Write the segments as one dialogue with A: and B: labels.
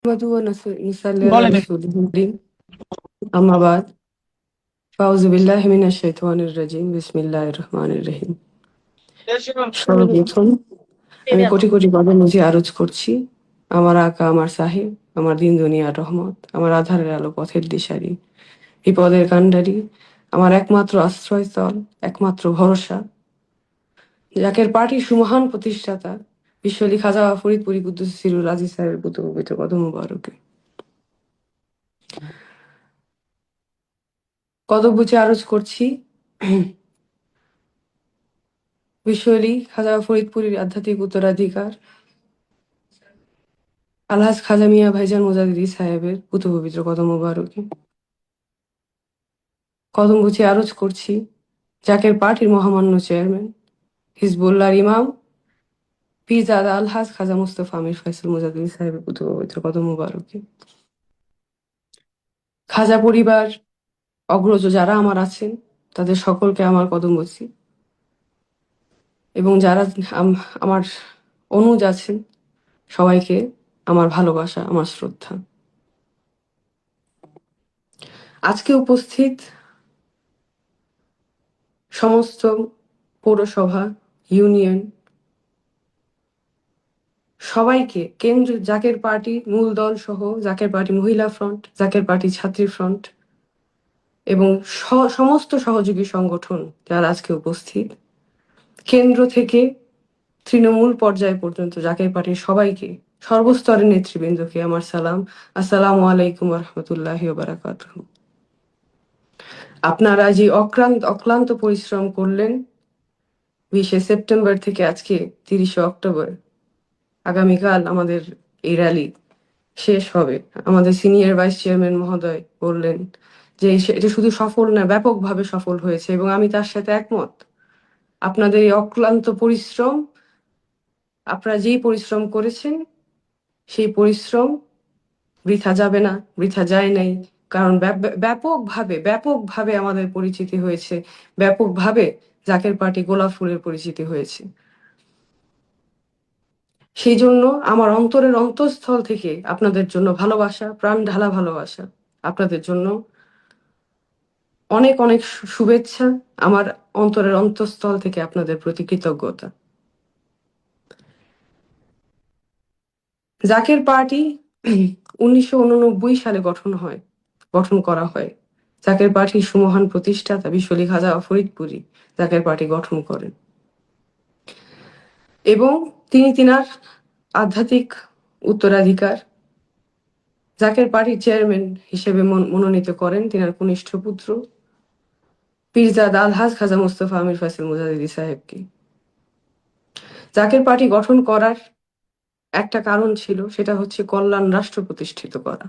A: نحمده ونصلي على
B: বলেন
A: رسوله الكريم أما بعد فأعوذ بالله من الشيطان الرجيم بسم الله الرحمن الرحيم সর্বপ্রথম আমি কোটি কোটি পদে মুজি আরজ করছি আমার আকা আমার সাহেব আমার দিন দুনিয়ার রহমত আমার আধারের আলো পথের দিশারি বিপদের কাণ্ডারি আমার একমাত্র আশ্রয়স্থল একমাত্র ভরসা জাকের পার্টির সুমহান প্রতিষ্ঠাতা বিশ্বলি খাজা ফরিদপুরি কুদ্দুস সিরুল আজিজ সাহেবের পুত্র পবিত্র কদম মুবারকে কদম বুঝে আরজ করছি বিশ্বলি খাজা ফরিদপুরীর আধ্যাত্মিক উত্তরাধিকার আলহাজ খাজা মিয়া ভাইজান মুজাদ্দিদি সাহেবের পুত্র পবিত্র কদম মুবারকে কদম গুছিয়ে আরজ করছি জাকের পার্টির মহামান্য চেয়ারম্যান হিজবুল্লাহর ইমাম পীরজাদা আলহাজ খাজা মুস্তফা আমির ফয়সাল মুজাদ্দিদি সাহেবের পুত্র পবিত্র কদম মুবারকে খাজা পরিবার অগ্রজ যারা আমার আছেন তাদের সকলকে আমার কদম বুঝি এবং যারা আমার অনুজ আছেন সবাইকে আমার ভালোবাসা আমার শ্রদ্ধা আজকে উপস্থিত সমস্ত পৌরসভা ইউনিয়ন সবাইকে কেন্দ্র জাকের পার্টি মূল দল সহ জাকের পার্টি মহিলা ফ্রন্ট জাকের পার্টি ছাত্রী ফ্রন্ট এবং সমস্ত সহযোগী সংগঠন যারা আজকে উপস্থিত কেন্দ্র থেকে তৃণমূল পর্যায় পর্যন্ত জাকের পার্টির সবাইকে সর্বস্তরের নেতৃবৃন্দকে আমার সালাম। আসসালামু আলাইকুম রহমতুল্লাহি বারাকাতুহু। আপনারা যে অক্লান্ত পরিশ্রম করলেন 20শে সেপ্টেম্বর থেকে আজকে 30শে অক্টোবর আগামীকাল আমাদের এই র্যালি শেষ হবে। আমাদের সিনিয়র ভাইস চেয়ারম্যান মহোদয় বললেন যে এটা শুধু সফল না ব্যাপকভাবে সফল হয়েছে এবং আমি তার সাথে একমত। আপনাদের এই অক্লান্ত পরিশ্রম আপনারা যেই পরিশ্রম করেছেন সেই পরিশ্রম বৃথা যাবে না, বৃথা যায় নাই, কারণ ব্যাপকভাবে আমাদের পরিচিতি হয়েছে, ব্যাপকভাবে জাকের পার্টি গোলাপ ফুলের পরিচিতি হয়েছে। সেই জন্য আমার অন্তরের অন্তঃস্থল থেকে আপনাদের জন্য ভালোবাসা, প্রাণ ঢালা ভালোবাসা, আপনাদের জন্য অনেক অনেক শুভেচ্ছা, আমার অন্তরের অন্তঃস্থল থেকে আপনাদের প্রতি কৃতজ্ঞতা। জাকের পার্টি 1989 সালে গঠন করা হয়। জাকের পার্টির সুমহান প্রতিষ্ঠাতা বিশ্বলি খাজা ফরিদপুরি জাকের পার্টি গঠন করেন এবং তিনার আধ্যাত্মিক উত্তরাধিকার জাকের পার্টির চেয়ারম্যান হিসেবে মনোনীত করেন তিনার কনিষ্ঠ পুত্র পীরজাদা আলহাজ খাজা মুস্তফা আমির ফয়সাল মুজাদ্দিদি সাহেবকে। জাকের পার্টি গঠন করার একটা কারণ ছিল, সেটা হচ্ছে কল্যাণ রাষ্ট্র প্রতিষ্ঠিত করা,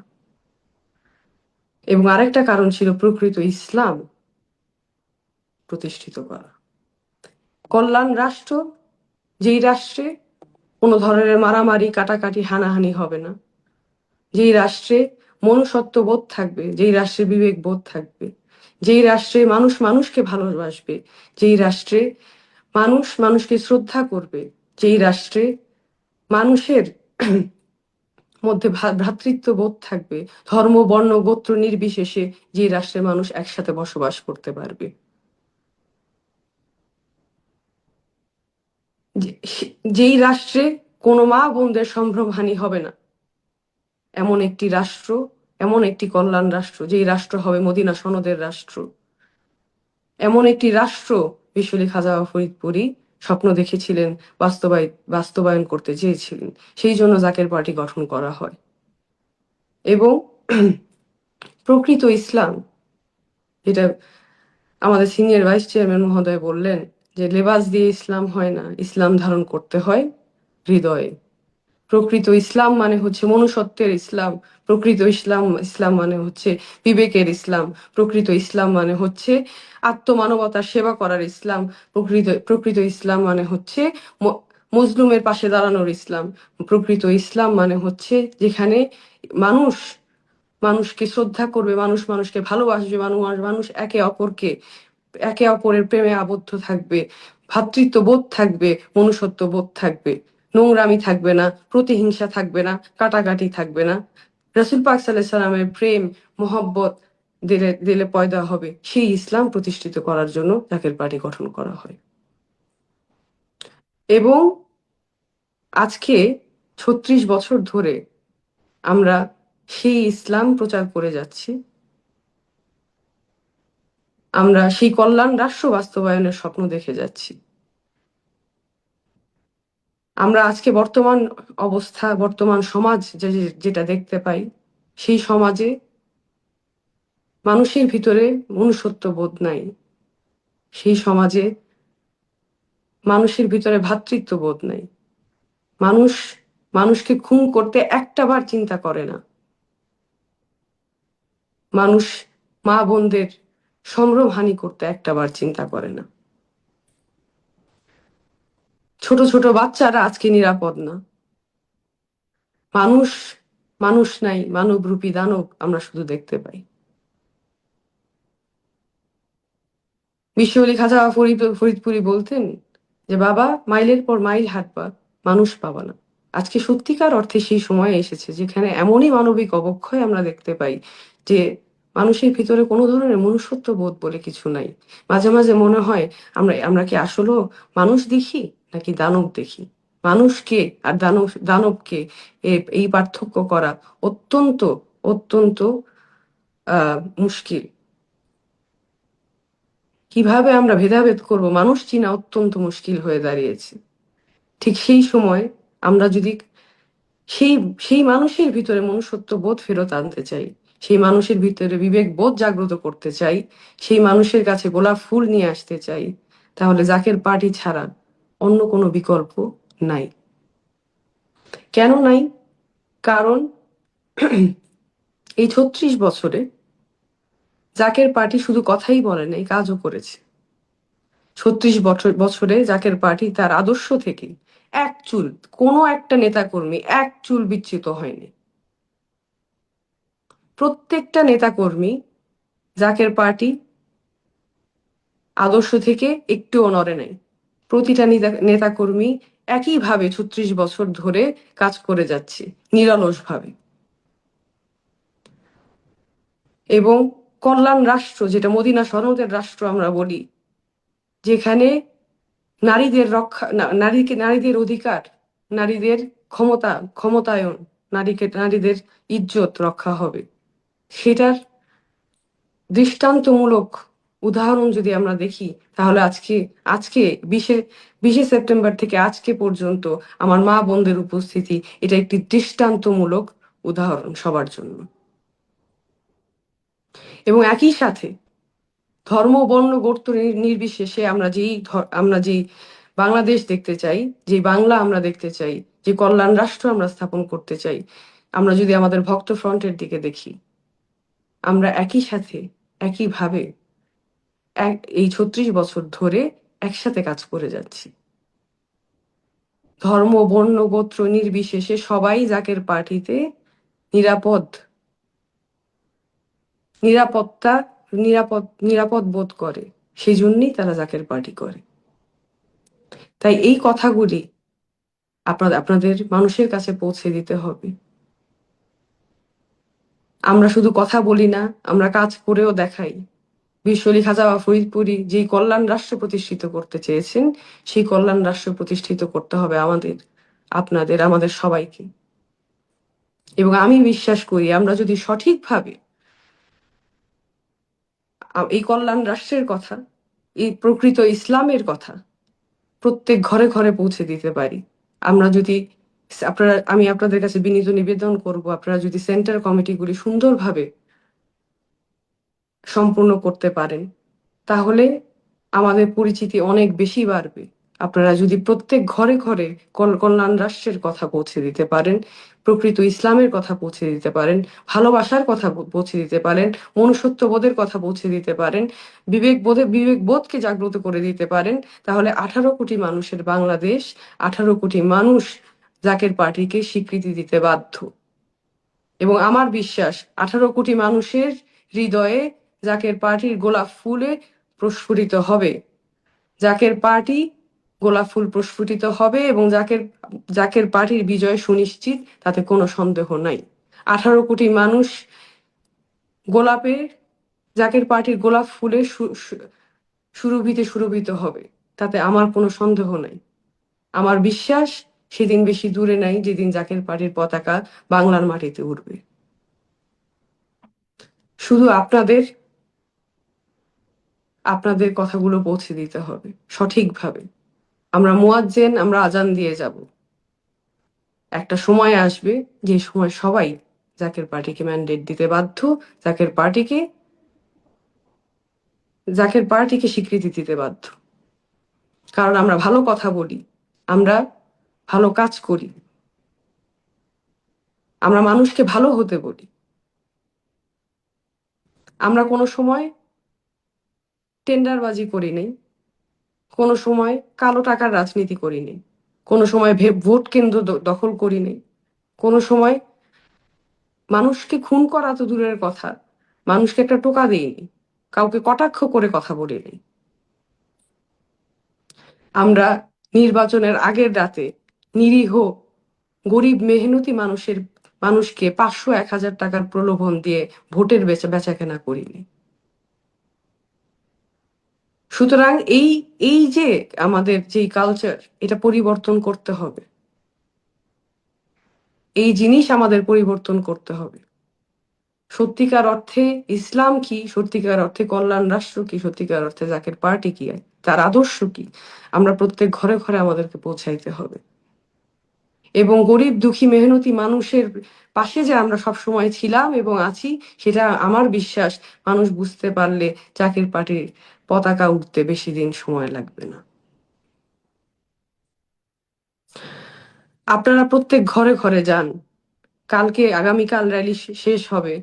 A: এবং আরেকটা কারণ ছিল প্রকৃত ইসলাম প্রতিষ্ঠিত করা। কল্যাণ রাষ্ট্র, যেই রাষ্ট্রে কোনো ধরনের মারামারি কাটাকাটি হানাহানি হবে না, যেই রাষ্ট্রে মনুষ্যত্ব বোধ থাকবে, যেই রাষ্ট্রে বিবেক বোধ থাকবে, যেই রাষ্ট্রে মানুষ মানুষকে ভালোবাসবে, যেই রাষ্ট্রে মানুষ মানুষকে শ্রদ্ধা করবে, যেই রাষ্ট্রে মানুষের মধ্যে ভ্রাতৃত্ব বোধ থাকবে, ধর্ম বর্ণ গোত্র নির্বিশেষে যে রাষ্ট্রে মানুষ একসাথে বসবাস করতে পারবে, যেই রাষ্ট্রে কোনো মা বোনদের সম্ভ্রমহানি হবে না, এমন একটি রাষ্ট্র, এমন একটি কল্যাণ রাষ্ট্র, যেই রাষ্ট্র হবে মদিনা সনদের রাষ্ট্র, এমন একটি রাষ্ট্র বিশ্বলি খাজা ফরিদপুরি স্বপ্ন দেখেছিলেন, বাস্তবায়ন করতে চেয়েছিলেন। সেই জন্য জাকের পার্টি গঠন করা হয়। এবং প্রকৃত ইসলাম, যেটা আমাদের সিনিয়র ভাইস চেয়ারম্যান মহোদয় বললেন, যে লেবাস দিয়ে ইসলাম হয় না, ইসলাম ধারণ করতে হয় হৃদয়ে। প্রকৃত ইসলাম মানে হচ্ছে মনুষ্যত্বের ইসলাম, প্রকৃত ইসলাম মানে হচ্ছে বিবেকের ইসলাম, প্রকৃত ইসলাম মানে হচ্ছে আত্মমানবতার সেবা করার ইসলাম, প্রকৃত ইসলাম মানে হচ্ছে মজলুমের পাশে দাঁড়ানোর ইসলাম, প্রকৃত ইসলাম মানে হচ্ছে যেখানে মানুষ মানুষকে শ্রদ্ধা করবে, মানুষ মানুষকে ভালোবাসবে, মানুষ একে অপরের প্রেমে আবদ্ধ থাকবে, ভ্রাতৃত্ব বোধ থাকবে, মনুষ্যত্ব বোধ থাকবে। নোংরামি থাকবে না, প্রতিহিংসা থাকবে না, কাটাকাটি থাকবে না। রাসূল পাক সাল্লাল্লাহু আলাইহি সাল্লামের প্রেম মোহব্বত দিলে দিলে পয়দা হবে, সেই ইসলাম প্রতিষ্ঠিত করার জন্য জাকের পার্টি গঠন করা হয়। এবং আজকে ৩৬ বছর ধরে আমরা সেই ইসলাম প্রচার করে যাচ্ছি। আমরা সেই কল্যাণ রাষ্ট্র বাস্তবায়নের স্বপ্ন দেখে যাচ্ছি। আমরা আজকে বর্তমান অবস্থা, বর্তমান সমাজ যেটা দেখতে পাই, সেই সমাজে মানুষের ভিতরে মনুষ্যত্ব বোধ নাই। সেই সমাজে মানুষের ভিতরে ভ্রাতৃত্ব বোধ নাই। মানুষ মানুষকে খুন করতে একটাবার চিন্তা করে না। মানুষ মা বোনদের সম্ভ্রমহানি করতে একটাবার চিন্তা করে না। ছোট ছোট বাচ্চারা আজকে নিরাপদ না। মানুষ মানুষ নাই, মানবরূপী দানব আমরা শুধু দেখতে পাই। বিশ্বকবি খাজা ফরিদপুরি বলতেন যে, বাবা মাইলের পর মাইল হাঁটবা, মানুষ পাবা না। আজকে সত্যিকার অর্থে সেই সময় এসেছে যেখানে এমনই মানবিক অবক্ষয় আমরা দেখতে পাই যে মানুষের ভিতরে কোনো ধরনের মনুষ্যত্ব বোধ বলে কিছু নাই। মাঝে মাঝে মনে হয় আমরা আমরা কি আসলেও মানুষ দেখি নাকি দানব দেখি? মানুষকে আর দানবকে এই পার্থক্য করা অত্যন্ত অত্যন্ত মুশকিল। কিভাবে আমরা ভেদাভেদ করব মানুষ চিনা অত্যন্ত মুশকিল হয়ে দাঁড়িয়েছে। ঠিক সেই সময় আমরা যদি সেই সেই মানুষের ভিতরে মনুষ্যত্ব বোধ ফেরত আনতে চাই, সেই মানুষের ভিতরে বিবেক বোধ জাগ্রত করতে চাই, সেই মানুষের কাছে গোলাপ ফুল নিয়ে আসতে চাই, তাহলে জাকের পার্টি ছাড়া অন্য কোনো বিকল্প নাই। কেন নাই? কারণ এই ৩৬ বছরে জাকের পার্টি শুধু কথাই বলে নাই, কাজও করেছে। ৩৬ বছরে জাকের পার্টি তার আদর্শ থেকে এক চুল, কোনো একটা নেতাকর্মী এক চুল বিচ্যুত হয়নি। প্রত্যেকটা নেতাকর্মী জাকের পার্টি আদর্শ থেকে একটুও নড়ে নাই। প্রতিটা নেতাকর্মী একইভাবে ৩৬ বছর ধরে কাজ করে যাচ্ছে নিরলসভাবে। এবং কল্যাণ রাষ্ট্র, যেটা মদিনা সনদের রাষ্ট্র আমরা বলি, যেখানে নারীদের রক্ষা, নারীদের অধিকার, নারীদের ক্ষমতায়ন, নারীদের ইজ্জত রক্ষা হবে, সেটার দৃষ্টান্তমূলক উদাহরণ যদি আমরা দেখি, তাহলে আজকে আজকে ২০শে সেপ্টেম্বর থেকে আজকে পর্যন্ত আমার মা বোনদের উপস্থিতি, এটা একটি দৃষ্টান্তমূলক উদাহরণ সবার জন্য। এবং একই সাথে ধর্ম বর্ণ গোত্র নির্বিশেষে আমরা যেই বাংলাদেশ দেখতে চাই, যে বাংলা আমরা দেখতে চাই, যে কল্যাণ রাষ্ট্র আমরা স্থাপন করতে চাই, আমরা যদি আমাদের ভক্ত ফ্রন্টের দিকে দেখি, আমরা একই সাথে একইভাবে এই ৩৬ বছর ধরে একসাথে কাজ করে যাচ্ছি। ধর্ম বর্ণ গোত্র নির্বিশেষে সবাই জাকের পার্টিতে নিরাপদ বোধ করে, সেই জন্যই তারা জাকের পার্টি করে। তাই এই কথাগুলি আপনাদের মানুষের কাছে পৌঁছে দিতে হবে। আমরা শুধু কথা বলি না, আমরা কাজ করেও দেখাই। বিশ্বকবি খাজা ফরিদপুরি যেই কল্যাণ রাষ্ট্র প্রতিষ্ঠিত করতে চেয়েছেন, সেই কল্যাণ রাষ্ট্র প্রতিষ্ঠিত করতে হবে আমাদের, আপনাদের, আমাদের সবাইকে। এবং আমি বিশ্বাস করি আমরা যদি সঠিকভাবে এই কল্যাণ রাষ্ট্রের কথা, এই প্রকৃত ইসলামের কথা প্রত্যেক ঘরে ঘরে পৌঁছে দিতে পারি, আমরা যদি আমি আপনাদের কাছে বিনীত নিবেদন করব, আপনারা যদি সেন্টার কমিটিগুলি সুন্দরভাবে সম্পূর্ণ করতে পারেন, তাহলে আমাদের পরিচিতি অনেক বেশি বাড়বে। আপনারা যদি প্রত্যেক ঘরে ঘরে কল্যাণ রাষ্ট্রের কথা পৌঁছে দিতে পারেন, প্রকৃত ইসলামের কথা পৌঁছে দিতে পারেন, ভালোবাসার কথা পৌঁছে দিতে পারেন, মনুষ্যত্ববোধের কথা পৌঁছে দিতে পারেন, বিবেকবোধকে জাগ্রত করে দিতে পারেন, তাহলে 18 কোটি মানুষের বাংলাদেশ, 18 কোটি মানুষ জাকের পার্টিকে স্বীকৃতি দিতে বাধ্য। এবং আমার বিশ্বাস 18 কোটি মানুষের হৃদয়ে জাকের পার্টির গোলাপ ফুলে প্রস্ফুটিত হবে। জাকের পার্টি গোলাপ ফুল প্রস্ফুটিত হবে এবং জাকের পার্টির বিজয় সুনিশ্চিত, তাতে কোনো সন্দেহ নাই। 18 কোটি মানুষ জাকের পার্টির গোলাপ ফুলে সুরভিত হবে, তাতে আমার কোনো সন্দেহ নাই। আমার বিশ্বাস সেদিন বেশি দূরে নাই যেদিন জাকের পার্টির পতাকা বাংলার মাটিতে উঠবে। শুধু আপনাদের কথাগুলো পৌঁছে দিতে হবে সঠিকভাবে। আমরা মুয়াজ্জিন, আমরা আজান দিয়ে যাব। একটা সময় আসবে যে সময় সবাই জাকের পার্টিকে ম্যান্ডেট দিতে বাধ্য, জাকের পার্টিকে স্বীকৃতি দিতে বাধ্য। কারণ আমরা ভালো কথা বলি, আমরা ভালো কাজ করি, আমরা মানুষকে ভালো হতে বলি। আমরা কোনো সময় টেন্ডারবাজি করি নাই, কোনো সময় কালো টাকার রাজনীতি করি নাই, কোনো সময় ভোট কেন্দ্র দখল করি নাই, কোনো সময় মানুষকে খুন করা তো দূরের কথা, মানুষকে একটা টোকা দিইনি, কাউকে কটাক্ষ করে কথা বলিনি। আমরা নির্বাচনের আগের রাতে নিরীহ গরিব মেহনতি মানুষকে 500-1000 টাকার প্রলোভন দিয়ে ভোটের বেচাকেনা করিনি। সুতরাং এই যে আমাদের যেই কালচার, এটা পরিবর্তন করতে হবে। এই জিনিস আমাদের পরিবর্তন করতে হবে। সত্যিকার অর্থে ইসলাম কি, সত্যিকার অর্থে কল্যাণ রাষ্ট্র কি, সত্যিকার অর্থে জাকের পার্টি কি, তার আদর্শ কি, আমরা প্রত্যেক ঘরে ঘরে আমাদেরকে পৌঁছাইতে হবে। এবং গরিব দুঃখী মেহনতি মানুষের পাশে যে আমরা সব সময় ছিলাম এবং আছি, সেটা আমার বিশ্বাস মানুষ বুঝতে পারলে জাকের পার্টির পতাকা উঠতে বেশি দিন সময় লাগবে না। আপনারা প্রত্যেক ঘরে ঘরে যান। আগামীকাল র্যালি শেষ হবে,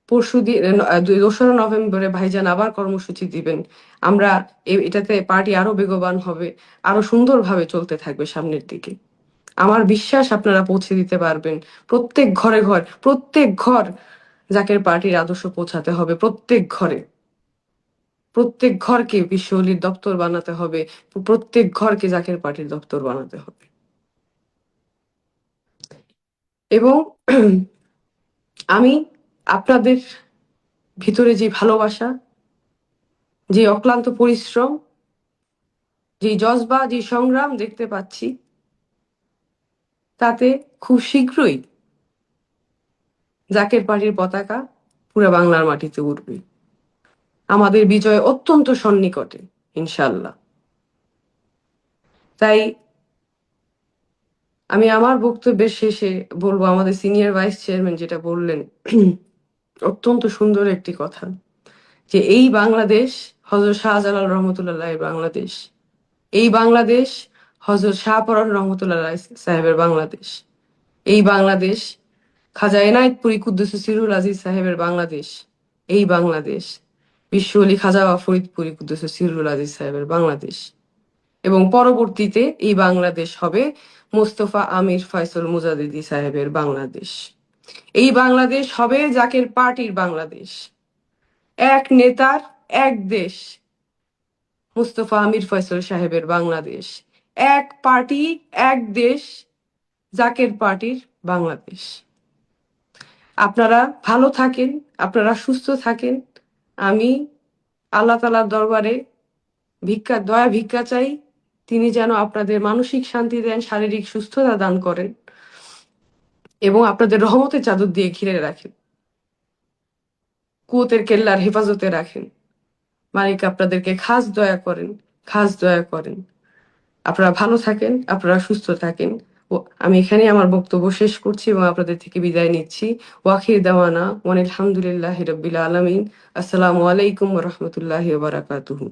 A: পরশুদিন 2রা নভেম্বরে ভাইজান আবার কর্মসূচি দিবেন। আমরা এটাতে পার্টি আরো বেগবান হবে, আরো সুন্দরভাবে চলতে থাকবে সামনের দিকে। আমার বিশ্বাস আপনারা পৌঁছে দিতে পারবেন। প্রত্যেক ঘর জাকের পার্টির আদর্শ পৌঁছাতে হবে। প্রত্যেক ঘরকে বিশ্বলির দপ্তর বানাতে হবে, প্রত্যেক ঘরকে জাকের পার্টির দপ্তর বানাতে হবে। এবং আমি আপনাদের ভিতরে যে ভালোবাসা, যে অক্লান্ত পরিশ্রম, যে জজবা, যে সংগ্রাম দেখতে পাচ্ছি, তাতে খুব শীঘ্রই জাকের পার্টির পতাকা পুরো বাংলার মাটিতে উঠবে। আমাদের বিজয় অত্যন্ত সন্নিকটে ইনশাল্লাহ। তাই আমি আমার বক্তব্যের শেষে বলবো, আমাদের সিনিয়র ভাইস চেয়ারম্যান যেটা বললেন অত্যন্ত সুন্দর একটি কথা, যে এই বাংলাদেশ হযরত শাহজালাল রহমতুল্লাহ বাংলাদেশ, এই বাংলাদেশ হযরত শাহপরান রহমতুল্লাহ সাহেবের বাংলাদেশ, এই বাংলাদেশ খাজা এনায়েতপুরী কুদ্দুস সিরুল আজিজ সাহেবের বাংলাদেশ, এই বাংলাদেশ বিশ্ব আলী খাজা ফরিদপুরী কুদ্দুস সিরুল আজিজ সাহেবের বাংলাদেশ, এবং পরবর্তীতে এই বাংলাদেশ হবে মোস্তফা আমির ফয়সল মুজাদ্দিদি সাহেবের বাংলাদেশ। এই বাংলাদেশ হবে জাকের পার্টির বাংলাদেশ। এক নেতার এক দেশ, মুস্তফা আমির ফয়সল সাহেবের বাংলাদেশ। এক পার্টি এক দেশ, জাকের পার্টির বাংলাদেশ। আপনারা ভালো থাকেন, আপনারা সুস্থ থাকেন। আমি আল্লাহ তাআলার দরবারে দয়া ভিক্ষা চাই, তিনি যেন আপনাদের মানসিক শান্তি দেন, শারীরিক সুস্থতা দান করেন এবং আপনাদের রহমতের চাদর দিয়ে ঘিরে রাখেন, কুওতের কেল্লার হেফাজতে রাখেন। মালিক আপনাদেরকে খাস দয়া করেন। আপনারা ভালো থাকেন, আপনারা সুস্থ থাকেন। আমি এখানে আমার বক্তব্য শেষ করছি এবং আপনাদের থেকে বিদায় নিচ্ছি। ওয়াখির দাওয়ানা ওয়ানিল হামদুলিল্লাহি রাব্বিল আলামিন। আসসালামু আলাইকুম ওয়া রাহমাতুল্লাহি ওয়া বারাকাতুহু।